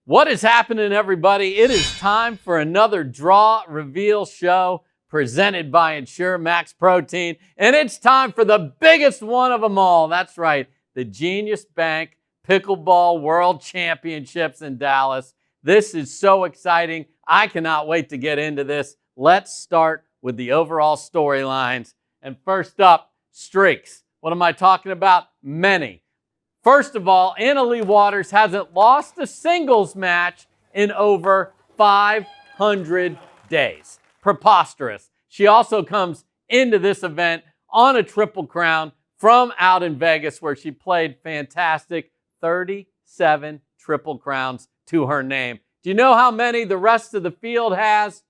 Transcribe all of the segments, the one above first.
What is happening, everybody? It is time for another Draw Reveal show presented by Ensure Max Protein, and it's time for the biggest one of them all. That's right, the JeniusBank Pickleball World Championships in Dallas. This is so exciting. I cannot wait to get into this. Let's start with the overall storylines. And first up, streaks. What am I talking about? Many. First of all, Anna-Leigh Waters hasn't lost a singles match in over 500 days. Preposterous. She also comes into this event on a Triple Crown from out in Vegas, where she played fantastic. 37 Triple Crowns to her name. Do you know how many the rest of the field has?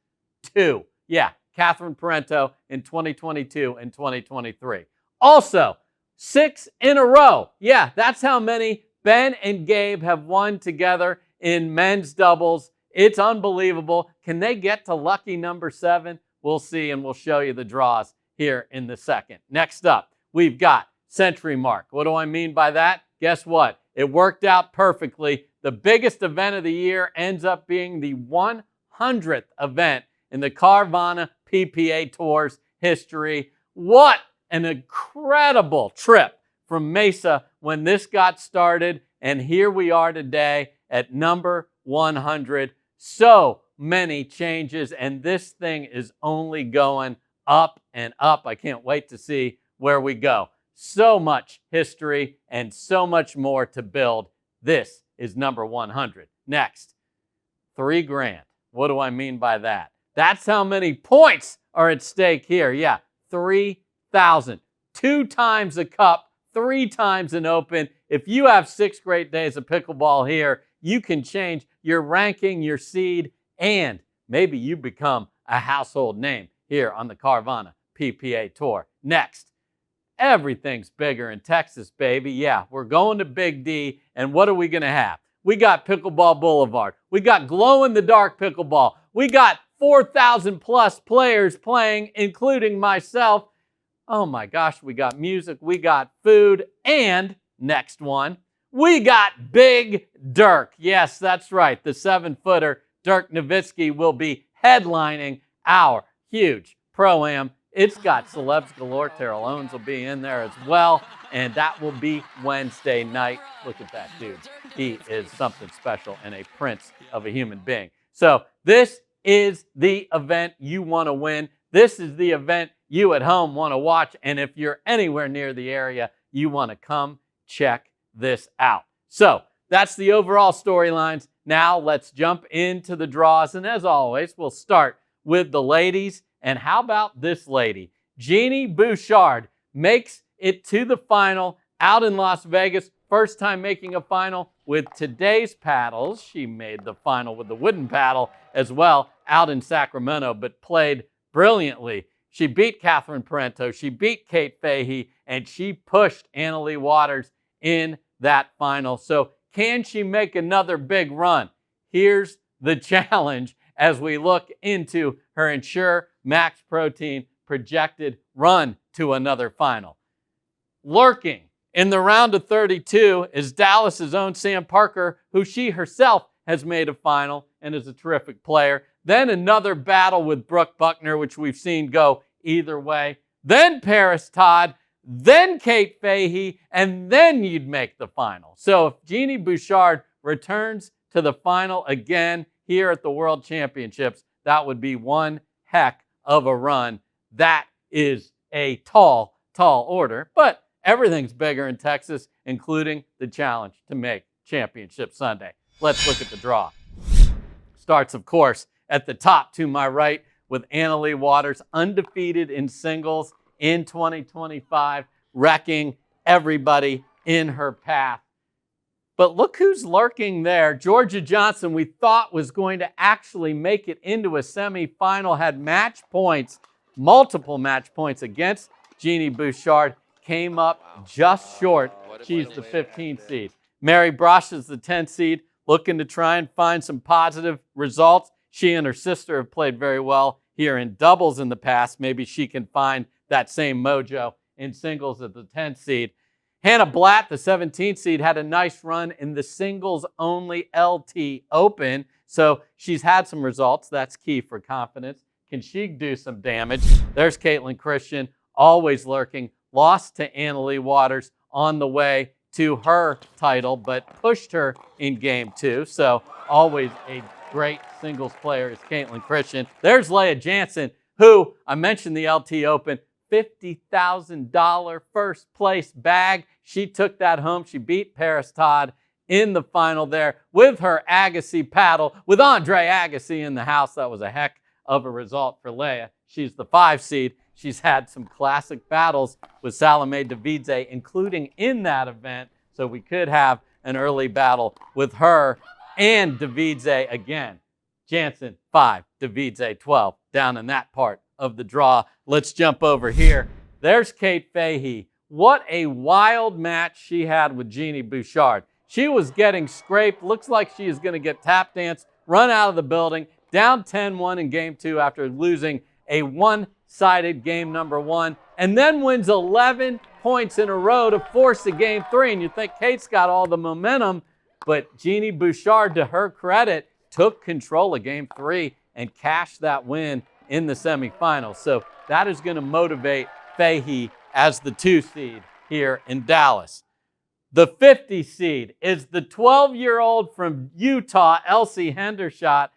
2. Yeah, Catherine Parento in 2022 and 2023. Also, 6 in a row. Yeah, that's how many Ben and Gabe have won together in men's doubles. It's unbelievable. Can they get to lucky number 7? We'll see, and we'll show you the draws here in the second. Next up, we've got century mark. What do I mean by that? Guess what? It worked out perfectly. The biggest event of the year ends up being the 100th event in the Carvana PPA Tour's history. What an incredible trip from Mesa when this got started, and here we are today at number 100. So many changes, and this thing is only going up and up. I can't wait to see where we go. So much history and so much more to build. This is number 100. Next, $3,000. What do I mean by that? That's how many points are at stake here. Yeah, 3,000. 2 times a cup, 3 times an open. If you have 6 great days of pickleball here, you can change your ranking, your seed, and maybe you become a household name here on the Carvana PPA Tour. Next, everything's bigger in Texas, baby. Yeah, we're going to Big D, and what are we going to have? We got Pickleball Boulevard. We got glow-in-the-dark pickleball. We got 4,000 plus players playing, including myself. Oh my gosh, we got music, we got food, and next one, we got Big Dirk. Yes, that's right. The 7-footer Dirk Nowitzki will be headlining our huge Pro-Am. It's got celebs galore. Terrell Owens will be in there as well, and that will be Wednesday night. Look at that dude. He is something special and a prince of a human being. So this is the event you want to win. This is the event you at home want to watch, and if you're anywhere near the area, you want to come check this out. So that's the overall storylines. Now let's jump into the draws, and as always, we'll start with the ladies. And how about this lady? Jeannie Bouchard makes it to the final out in Las Vegas. First time making a final with today's paddles. She made the final with the wooden paddle as well out in Sacramento, but played brilliantly. She beat Catherine Parento, she beat Kate Fahey, and she pushed Anna-Leigh Waters in that final. So can she make another big run? Here's the challenge as we look into her Ensure Max Protein projected run to another final. Lurking in the round of 32 is Dallas's own Sam Parker, who she herself has made a final and is a terrific player. Then another battle with Brooke Buckner, which we've seen go either way. Then Paris Todd, then Kate Fahey, and then you'd make the final. So if Jeannie Bouchard returns to the final again here at the World Championships, that would be one heck of a run. That is a tall, tall order, but everything's bigger in Texas, including the challenge to make Championship Sunday. Let's look at the draw. Starts, of course, at the top to my right with Anna-Leigh Waters, undefeated in singles in 2025, wrecking everybody in her path. But look who's lurking there. Georgia Johnson, we thought was going to actually make it into a semifinal, had match points, multiple match points against Jeannie Bouchard, came up just short. She's the 15th seed. Mary Brosh is the 10th seed, looking to try and find some positive results. She and her sister have played very well here in doubles in the past. Maybe she can find that same mojo in singles at the 10th seed. Hannah Blatt, the 17th seed, had a nice run in the singles-only LT Open, so she's had some results. That's key for confidence. Can she do some damage? There's Caitlin Christian, always lurking. Lost to Annalee Waters on the way to her title, but pushed her in game 2. So always a great singles player is Caitlin Christian. There's Leah Jansen, who I mentioned the LT Open, $50,000 first place bag. She took that home. She beat Paris Todd in the final there with her Agassi paddle. With Andre Agassi in the house, that was a heck of a result for Leah. She's the 5 seed. She's had some classic battles with Salome Davidze, including in that event. So we could have an early battle with her and Davidze again. Jansen 5, Davidze 12, down in that part of the draw. Let's jump over here. There's Kate Fahey. What a wild match she had with Jeannie Bouchard. She was getting scraped. Looks like she is going to get tap danced, run out of the building, down 10-1 in game 2 after losing a one-sided game number 1, and then wins 11 points in a row to force a game 3. And you think Kate's got all the momentum, but Jeannie Bouchard, to her credit, took control of game 3 and cashed that win in the semifinals. So that is going to motivate Fahey as the 2 seed here in Dallas. The 50 seed is the 12-year-old from Utah, Elsie Hendershot.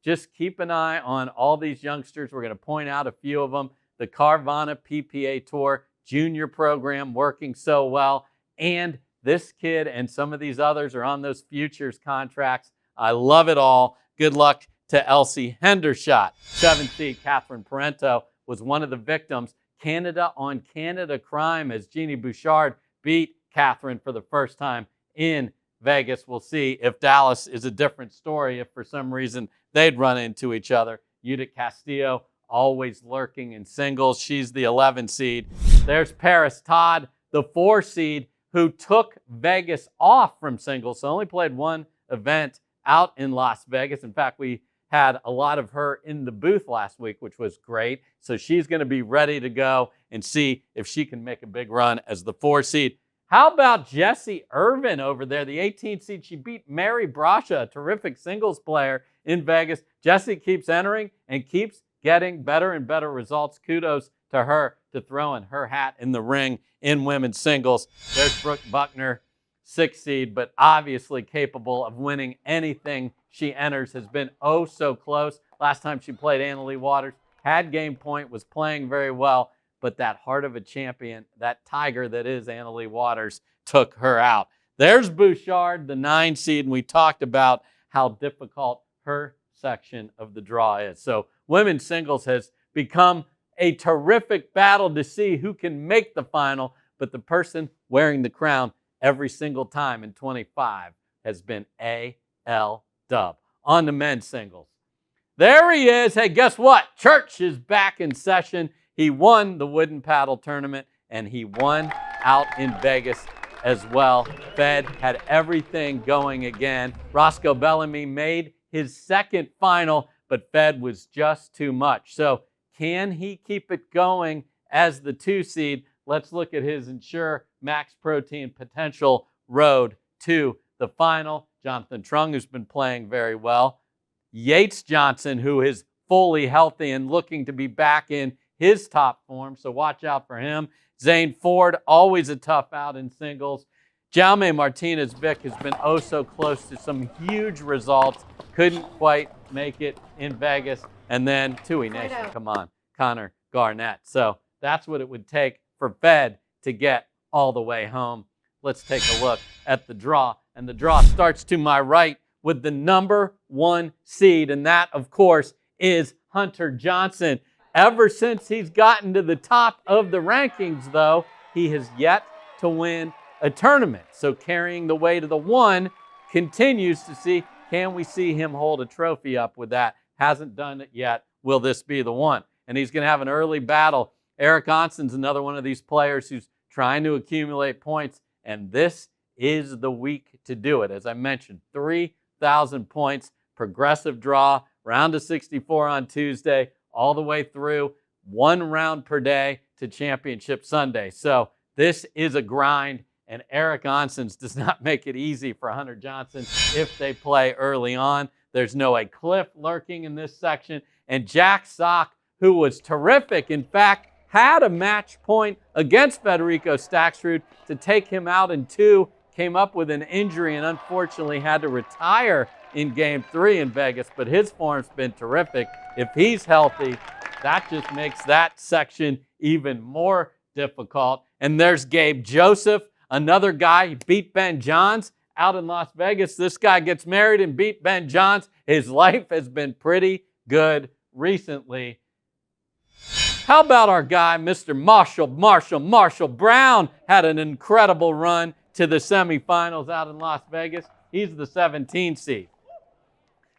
Just keep an eye on all these youngsters. We're going to point out a few of them. The Carvana PPA Tour junior program working so well. And this kid and some of these others are on those futures contracts. I love it all. Good luck to Elsie Hendershot. 7th seed Catherine Parento was one of the victims. Canada on Canada crime as Jeannie Bouchard beat Catherine for the first time in Vegas. We'll see if Dallas is a different story, if for some reason they'd run into each other. Judith Castillo always lurking in singles. She's the 11 seed. There's Paris Todd, the 4 seed, who took Vegas off from singles. So only played one event out in Las Vegas. In fact, we had a lot of her in the booth last week, which was great. So she's going to be ready to go and see if she can make a big run as the 4 seed. How about Jessie Irvin over there, the 18th seed? She beat Mary Brasha, a terrific singles player in Vegas. Jessie keeps entering and keeps getting better and better results. Kudos to her to throwing her hat in the ring in women's singles. There's Brooke Buckner, 6th seed, but obviously capable of winning anything she enters. Has been oh so close. Last time she played Annalee Waters, had game point, was playing very well, but that heart of a champion, that tiger that is Annalee Waters, took her out. There's Bouchard, the 9 seed, and we talked about how difficult her section of the draw is. So women's singles has become a terrific battle to see who can make the final, but the person wearing the crown every single time in 25 has been A.L. Dub. On to men's singles. There he is. Hey, guess what? Church is back in session. He won the wooden paddle tournament, and he won out in Vegas as well. Fed had everything going again. Roscoe Bellamy made his 2nd final, but Fed was just too much. So can he keep it going as the 2 seed? Let's look at his Ensure Max Protein potential road to the final. Jonathan Trung, who's been playing very well. Yates Johnson, who is fully healthy and looking to be back in his top form, so watch out for him. Zane Ford, always a tough out in singles. Jaume Martinez-Vick has been oh so close to some huge results. Couldn't quite make it in Vegas. And then Tui Nation, come on, Connor Garnett. So that's what it would take for Fed to get all the way home. Let's take a look at the draw. And the draw starts to my right with the number 1 seed. And that, of course, is Hunter Johnson. Ever since he's gotten to the top of the rankings, though, he has yet to win a tournament. So carrying the way to the 1 continues to see, can we see him hold a trophy up with that? Hasn't done it yet. Will this be the one? And he's going to have an early battle. Eric Onson's another one of these players who's trying to accumulate points, and this is the week to do it. As I mentioned, 3,000 points, progressive draw, round of 64 on Tuesday, all the way through 1 round per day to Championship Sunday. So this is a grind, And Eric Onsens does not make it easy for Hunter Johnson if they play early on. There's Noah Cliff lurking in this section. And Jack Sock, who was terrific, in fact, had a match point against Federico Staksrud to take him out in 2, came up with an injury and unfortunately had to retire in Game 3 in Vegas, but his form's been terrific. If he's healthy, that just makes that section even more difficult. And there's Gabe Joseph, another guy. He beat Ben Johns out in Las Vegas. This guy gets married and beat Ben Johns. His life has been pretty good recently. How about our guy, Mr. Marshall Brown, had an incredible run to the semifinals out in Las Vegas. He's the 17 seed.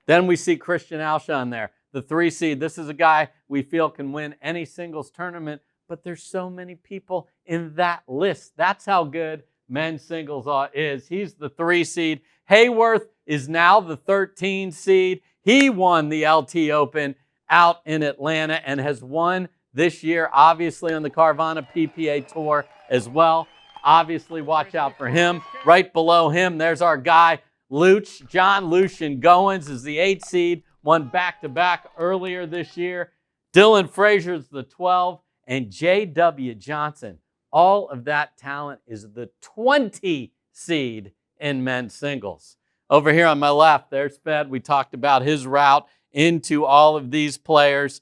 Then we see Christian Alshon there, the 3 seed. This is a guy we feel can win any singles tournament, but there's so many people in that list. That's how good men's singles is. He's the 3 seed. Hayworth is now the 13 seed. He won the LT Open out in Atlanta and has won this year, obviously on the Carvana PPA Tour as well. Obviously, watch out for him. Right below him, there's our guy, Luch. John Lucian Goins is the 8 seed, won back-to-back earlier this year. Dylan Frazier's the 12, and J.W. Johnson. All of that talent is the 20 seed in men's singles. Over here on my left, there's Fed. We talked about his route into all of these players.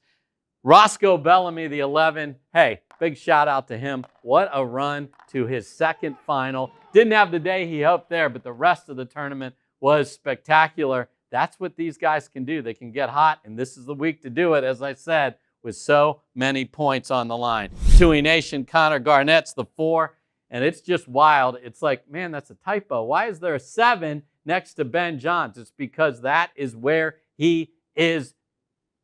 Roscoe Bellamy, the 11. Hey, big shout out to him. What a run to his second final. Didn't have the day he hoped there, but the rest of the tournament was spectacular. That's what these guys can do. They can get hot, and this is the week to do it, as I said, with so many points on the line. Tui Nation, Connor Garnett's the 4, and it's just wild. It's like, man, that's a typo. Why is there a 7 next to Ben Johns? It's because that is where he is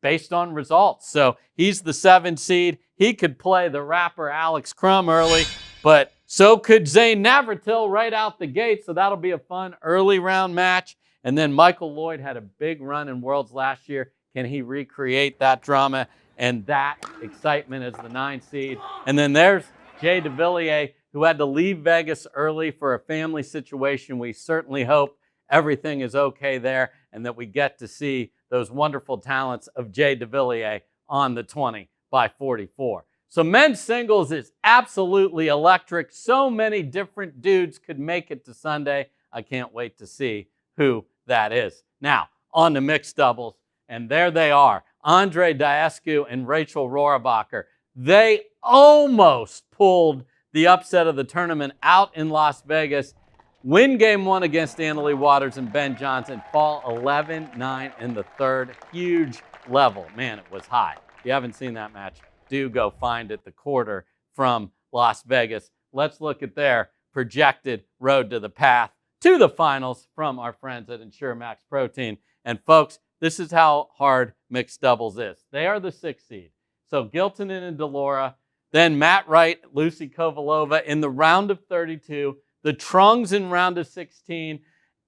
based on results. So he's the 7 seed. He could play the rapper Alex Crum early, but so could Zane Navratil right out the gate. So that'll be a fun early round match. And then Michael Lloyd had a big run in Worlds last year. Can he recreate that drama and that excitement as the 9 seed? And then there's Jay DeVilliers, who had to leave Vegas early for a family situation. We certainly hope everything is okay there and that we get to see those wonderful talents of Jay DeVilliers on the 20 by 44. So men's singles is absolutely electric. So many different dudes could make it to Sunday. I can't wait to see who that is. Now, on to mixed doubles, and there they are. Andre Daescu and Rachel Rohrabacher. They almost pulled the upset of the tournament out in Las Vegas. Win game 1 against Annalee Waters and Ben Johnson. Fall 11-9 in the third. Huge level. Man, it was high. If you haven't seen that match, do go find it, the quarter from Las Vegas. Let's look at their projected road to the path to the finals from our friends at Ensure Max Protein. And folks, this is how hard mixed doubles is. They are the 6 seed. So Giltonen and Delora, then Matt Wright, Lucy Kovalova in the round of 32, the Trungs in round of 16,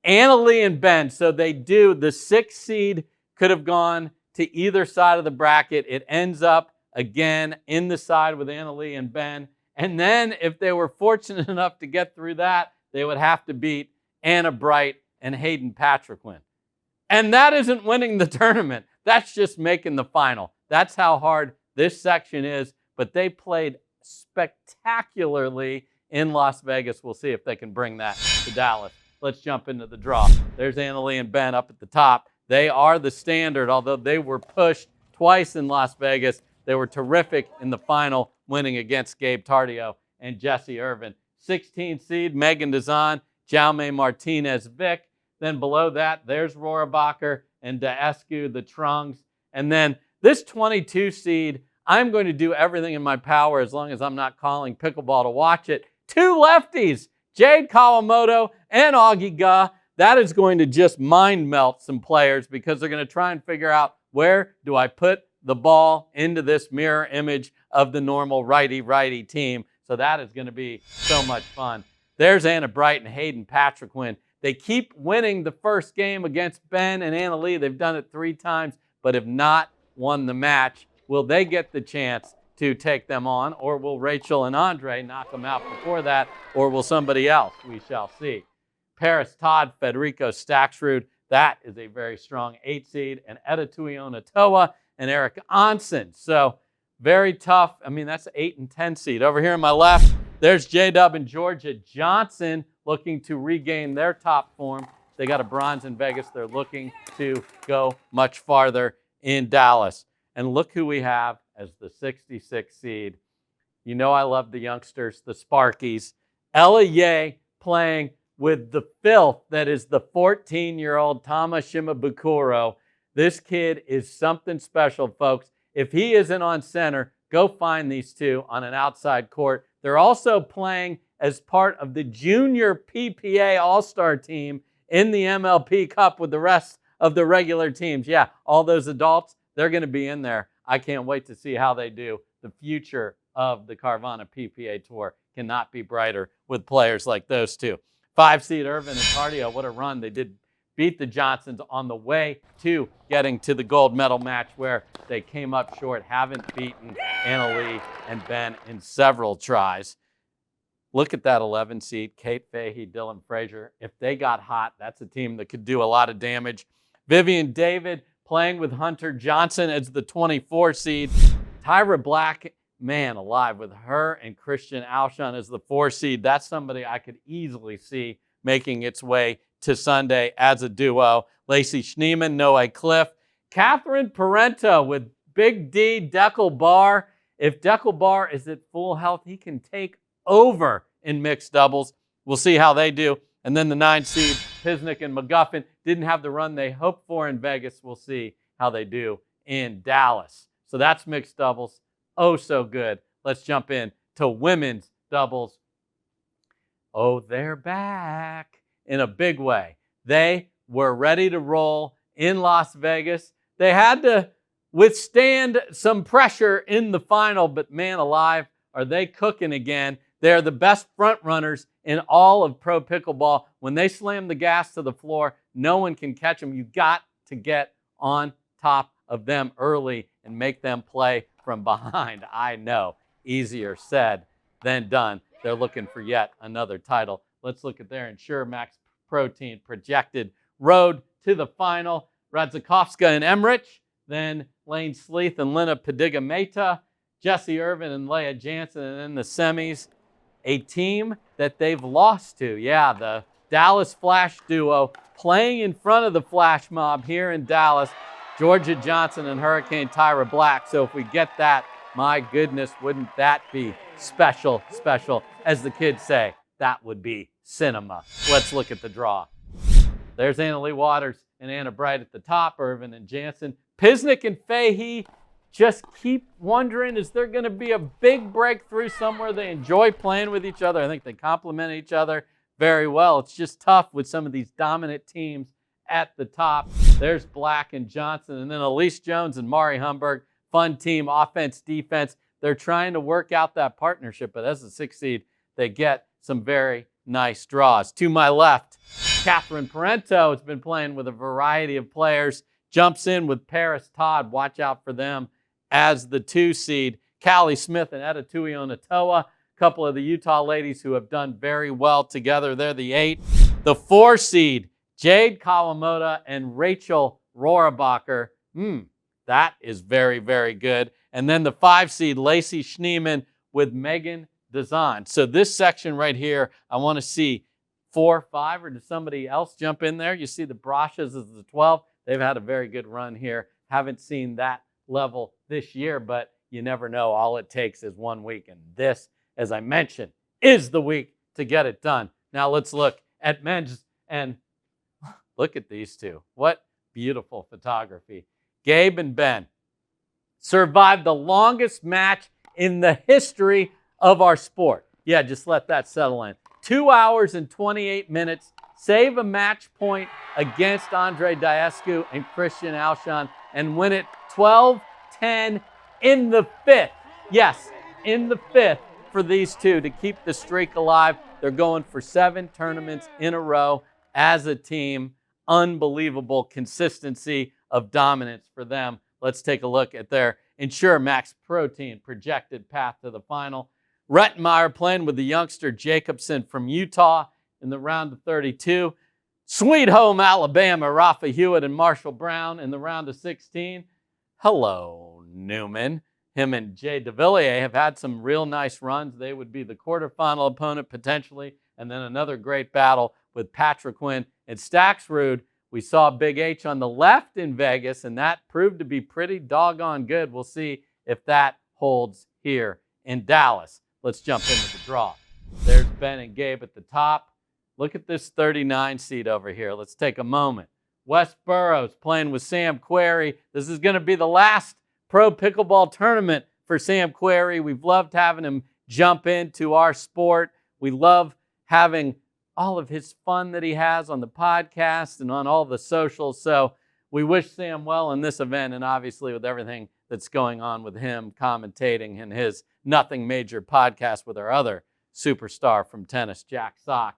Annalee and Ben. So they do, the 6 seed could have gone to either side of the bracket. It ends up again in the side with Annalee and Ben. And then if they were fortunate enough to get through that, they would have to beat Anna Bright and Hayden Patriquin. And that isn't winning the tournament. That's just making the final. That's how hard this section is. But they played spectacularly in Las Vegas. We'll see if they can bring that to Dallas. Let's jump into the draw. There's Annalee and Ben up at the top. They are the standard, although they were pushed twice in Las Vegas. They were terrific in the final, winning against Gabe Tardio and Jesse Irvin. 16 seed, Megan Dazan, Jaume Martinez-Vick. Then below that, there's Rohrabacher and Daescu, the Trungs. And then this 22 seed, I'm going to do everything in my power as long as I'm not calling pickleball to watch it. 2 lefties, Jade Kawamoto and Augie Ga. That is going to just mind melt some players because they're going to try and figure out, where do I put the ball into this mirror image of the normal righty-righty team. So that is going to be so much fun. There's Anna Bright and Hayden Patriquin. They keep winning the first game against Ben and Annalee. They've done it 3 times, but have not won the match. Will they get the chance to take them on, or will Rachel and Andre knock them out before that, or will somebody else? We shall see. Paris Todd, Federico Staksrud, that is a very strong 8 seed, and Edatui Onatoa and Eric Onsen. So very tough. I mean, that's an 8 and 10 seed. Over here on my left, there's J-Dub and Georgia Johnson looking to regain their top form. They got a bronze in Vegas. They're looking to go much farther in Dallas. And look who we have as the 66 seed. You know I love the youngsters, the Sparkies. Ella Ye playing with the filth that is the 14-year-old Tama Shimabukuro. This kid is something special, folks. If he isn't on center, go find these two on an outside court. They're also playing as part of the junior PPA All-Star team in the MLP Cup with the rest of the regular teams. Yeah, all those adults, they're going to be in there. I can't wait to see how they do. The future of the Carvana PPA Tour cannot be brighter with players like those two. 5 seed Irvin and Cardio, what a run. They did beat the Johnsons on the way to getting to the gold medal match where they came up short, haven't beaten Annalee and Ben in several tries. Look at that 11 seed, Kate Fahey, Dylan Frazier. If they got hot, that's a team that could do a lot of damage. Vivian David playing with Hunter Johnson as the 24 seed. Tyra Black, man alive, with her and Christian Alshon as the 4 seed. That's somebody I could easily see making its way to Sunday as a duo. Lacey Schneeman, Noah Cliff. Catherine Parento with Big D, Deckel Bar. If Deckel Bar is at full health, he can take over in mixed doubles. We'll see how they do. And then the 9 seed, Pisnick and McGuffin, didn't have the run they hoped for in Vegas. We'll see how they do in Dallas. So that's mixed doubles. Oh, so good. Let's jump in to women's doubles. Oh, they're back in a big way. They were ready to roll in Las Vegas. They had to withstand some pressure in the final, but man alive, are they cooking again. They're the best front runners in all of pro pickleball. When they slam the gas to the floor, no one can catch them. You got to get on top of them early and make them play from behind. I know, easier said than done. They're looking for yet another title. Let's look at their Ensure Max Protein projected road to the final. Radzikowska and Emmerich, then Lane Sleeth and Lena Padiga-Mehta, Jesse Irvin and Leah Jansen, and in the semis, a team that they've lost to. Yeah, the Dallas Flash duo playing in front of the Flash mob here in Dallas. Georgia Johnson and Hurricane Tyra Black. So if we get that, my goodness, wouldn't that be special, special? As the kids say, that would be cinema. Let's look at the draw. There's Annalee Waters and Anna Bright at the top, Irvin and Jansen. Pisnick and Fahey just keep wondering, is there going to be a big breakthrough somewhere? They enjoy playing with each other. I think they complement each other very well. It's just tough with some of these dominant teams at the top. There's Black and Johnson, and then Elise Jones and Mari Humberg. Fun team, offense, defense. They're trying to work out that partnership, but as a 6 seed, they get some very nice draws. To my left, Catherine Parento has been playing with a variety of players. Jumps in with Paris Todd. Watch out for them as the 2 seed. Callie Smith and Edatui Onatoa, a couple of the Utah ladies who have done very well together. They're the 8. The 4 seed, Jade Kawamoto and Rachel Rohrabacher. That is very, very good. And then the 5 seed, Lacey Schneeman with Megan Dazan. So this section right here, I want to see 4, 5, or does somebody else jump in there? You see the Brashas as the 12. They've had a very good run here. Haven't seen that level this year, but you never know. All it takes is 1 week. And this, as I mentioned, is the week to get it done. Now let's look at men's, and look at these two. What beautiful photography. Gabe and Ben survived the longest match in the history of our sport. Yeah, just let that settle in. 2 hours and 28 minutes. Save a match point against Andre Daescu and Christian Alshon and win it 12-10 in the 5th. Yes, in the 5th for these two to keep the streak alive. They're going for 7 tournaments in a row as a team. Unbelievable consistency of dominance for them. Let's take a look at their Ensure Max Protein projected path to the final. Rettenmeyer playing with the youngster Jacobson from Utah in the round of 32. Sweet Home Alabama, Rafa Hewitt and Marshall Brown in the round of 16. Hello, Newman. Him and Jay DeVilliers have had some real nice runs. They would be the quarterfinal opponent potentially. And then another great battle with Patrick Quinn and Staxrud. We saw Big H on the left in Vegas, and that proved to be pretty doggone good. We'll see if that holds here in Dallas. Let's jump into the draw. There's Ben and Gabe at the top. Look at this 39 seed over here. Let's take a moment. Wes Burrows playing with Sam Querrey. This is going to be the last pro pickleball tournament for Sam Querrey. We've loved having him jump into our sport. We love having all of his fun that he has on the podcast and on all the socials. So we wish Sam well in this event, and obviously with everything that's going on with him commentating in his Nothing Major podcast with our other superstar from tennis, Jack Sock.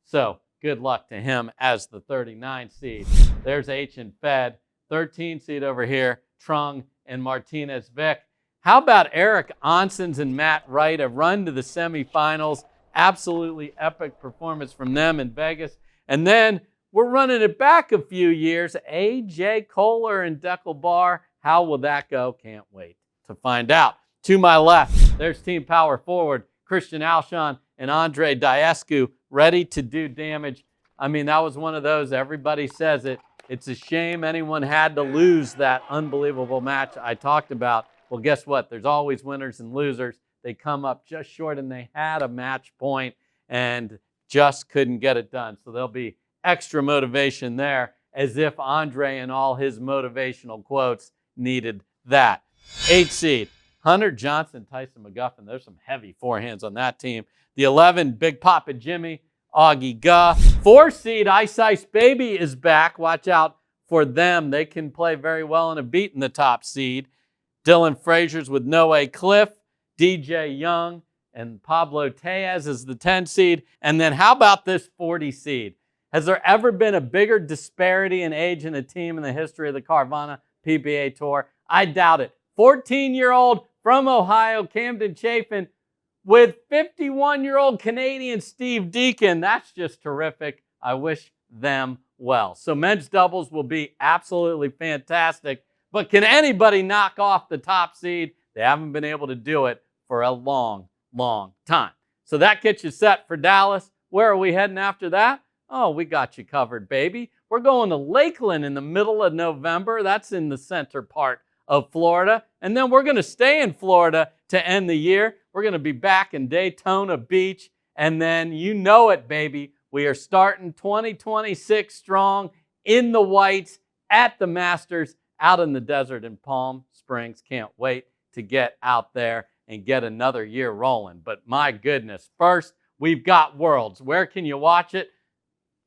So good luck to him as the 39 seed. There's H and Fed. 13 seed over here, Trung and Martinez Vic. How about Eric Onsens and Matt Wright, a run to the semifinals? Absolutely epic performance from them in Vegas. And then we're running it back a few years. A.J. Kohler and Deckel Bar. How will that go? Can't wait to find out. To my left, there's Team Power Forward, Christian Alshon and Andre Diescu, ready to do damage. I mean, that was one of those, everybody says it. It's a shame anyone had to lose that unbelievable match I talked about. Well, guess what? There's always winners and losers. They come up just short, and they had a match point and just couldn't get it done. So there'll be extra motivation there, as if Andre and all his motivational quotes needed that. 8 seed, Hunter Johnson, Tyson McGuffin. There's some heavy forehands on that team. The 11, Big Papa Jimmy, Augie Guh. 4 seed, Ice Ice Baby is back. Watch out for them. They can play very well and have beaten the top seed. Dylan Frazier's with Noe Cliff. DJ Young and Pablo Tejas is the 10 seed. And then how about this 40 seed? Has there ever been a bigger disparity in age in a team in the history of the Carvana PPA Tour? I doubt it. 14-year-old from Ohio, Camden Chafin, with 51-year-old Canadian Steve Deacon. That's just terrific. I wish them well. So men's doubles will be absolutely fantastic. But can anybody knock off the top seed? They haven't been able to do it for a long, long time. So that gets you set for Dallas. Where are we heading after that? Oh, we got you covered, baby. We're going to Lakeland in the middle of November. That's in the center part of Florida. And then we're going to stay in Florida to end the year. We're going to be back in Daytona Beach. And then you know it, baby. We are starting 2026 strong in the whites at the Masters out in the desert in Palm Springs. Can't wait to get out there and get another year rolling. But my goodness, first, we've got Worlds. Where can you watch it?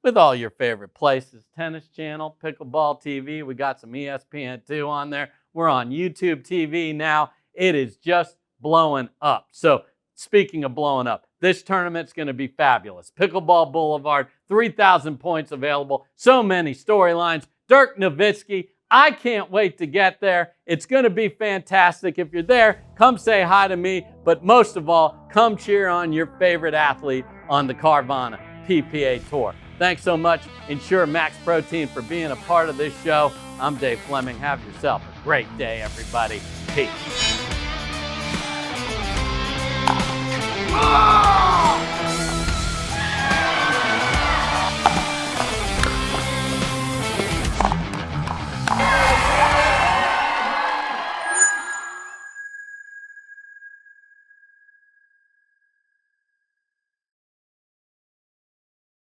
With all your favorite places. Tennis Channel, Pickleball TV. We got some ESPN2 on there. We're on YouTube TV now. It is just blowing up. So speaking of blowing up, this tournament's going to be fabulous. Pickleball Boulevard, 3,000 points available. So many storylines. Dirk Nowitzki. I can't wait to get there. It's going to be fantastic. If you're there, come say hi to me. But most of all, come cheer on your favorite athlete on the Carvana PPA Tour. Thanks so much, Ensure Max Protein, for being a part of this show. I'm Dave Fleming. Have yourself a great day, everybody. Peace.